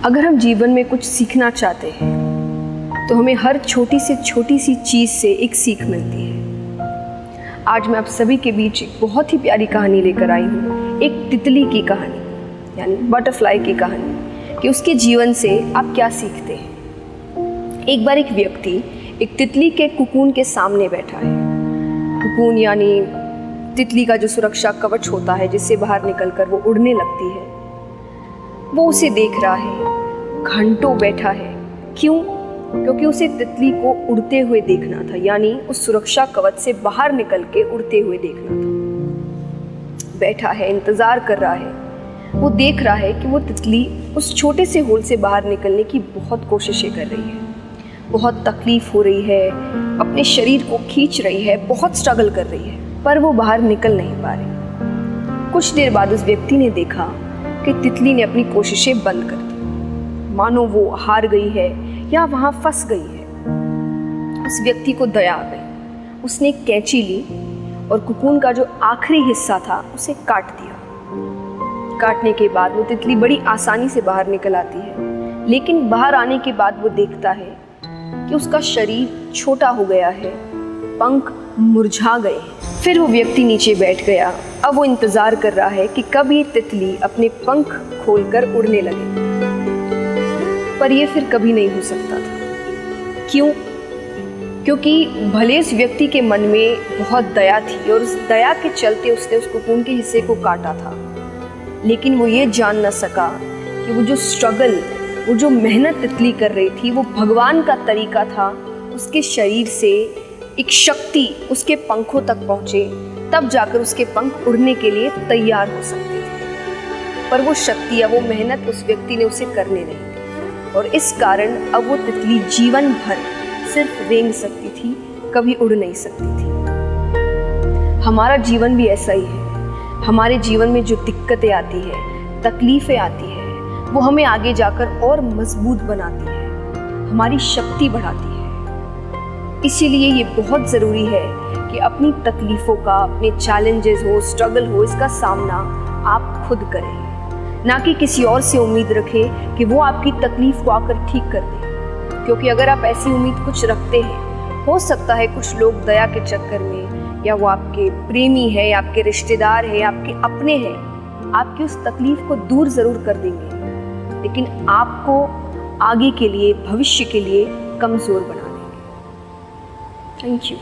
अगर हम जीवन में कुछ सीखना चाहते हैं तो हमें हर छोटी सी चीज़ से एक सीख मिलती है। आज मैं आप सभी के बीच एक बहुत ही प्यारी कहानी लेकर आई हूँ, एक तितली की कहानी, यानी बटरफ्लाई की कहानी, कि उसके जीवन से आप क्या सीखते हैं। एक बार एक व्यक्ति एक तितली के कुकून के सामने बैठा है। कुकून यानी तितली का जो सुरक्षा कवच होता है जिससे बाहर निकलकर वो उड़ने लगती है। वो उसे देख रहा है, घंटों बैठा है। क्यों? क्योंकि उसे तितली को उड़ते हुए देखना था, यानी उस सुरक्षा कवच से बाहर निकल के उड़ते हुए देखना था। बैठा है, इंतजार कर रहा है। वो देख रहा है कि वो तितली उस छोटे से होल से बाहर निकलने की बहुत कोशिशें कर रही है, बहुत तकलीफ हो रही है, अपने शरीर को खींच रही है, बहुत स्ट्रगल कर रही है, पर वो बाहर निकल नहीं पा रही। कुछ देर बाद उस व्यक्ति ने देखा कि तितली ने अपनी कोशिशें बंद कर दी, मानो वो हार गई है या वहां फंस गई है। उस व्यक्ति को दया आ गई। उसने एक कैंची ली और कुकून का जो आखिरी हिस्सा था उसे काट दिया। काटने के बाद वो तितली बड़ी आसानी से बाहर निकल आती है, लेकिन बाहर आने के बाद वो देखता है कि उसका शरीर छोटा हो गया है, पंख मुरझा गए हैं। फिर वो व्यक्ति नीचे बैठ गया। अब वो इंतजार कर रहा है कि कब ये तितली अपने पंख खोलकर उड़ने लगे, पर ये फिर कभी नहीं हो सकता था। क्यों? क्योंकि भले इस व्यक्ति के मन में बहुत दया थी और उस दया के चलते उसने उस कुकून के हिस्से को काटा था, लेकिन वो ये जान न सका कि वो जो स्ट्रगल, वो जो मेहनत तितली कर रही थी, वो भगवान का तरीका था उसके शरीर से एक शक्ति उसके पंखों तक पहुंचे, तब जाकर उसके पंख उड़ने के लिए तैयार हो सकते थे। पर वो शक्ति या वो मेहनत उस व्यक्ति ने उसे करने नहीं दी, और इस कारण अब वो तितली जीवन भर सिर्फ रेंग सकती थी, कभी उड़ नहीं सकती थी। हमारा जीवन भी ऐसा ही है। हमारे जीवन में जो दिक्कतें आती है, तकलीफें आती है, वो हमें आगे जाकर और मजबूत बनाती है, हमारी शक्ति बढ़ाती है। इसीलिए ये बहुत ज़रूरी है कि अपनी तकलीफ़ों का, अपने चैलेंजेस हो, स्ट्रगल हो, इसका सामना आप खुद करें, ना कि किसी और से उम्मीद रखें कि वो आपकी तकलीफ़ को आकर ठीक कर दे। क्योंकि अगर आप ऐसी उम्मीद कुछ रखते हैं, हो सकता है कुछ लोग दया के चक्कर में, या वो आपके प्रेमी है, या आपके रिश्तेदार है, या आपके अपने हैं, आपकी उस तकलीफ़ को दूर ज़रूर कर देंगे, लेकिन आपको आगे के लिए, भविष्य के लिए कमज़ोर बना देंगे। Thank you.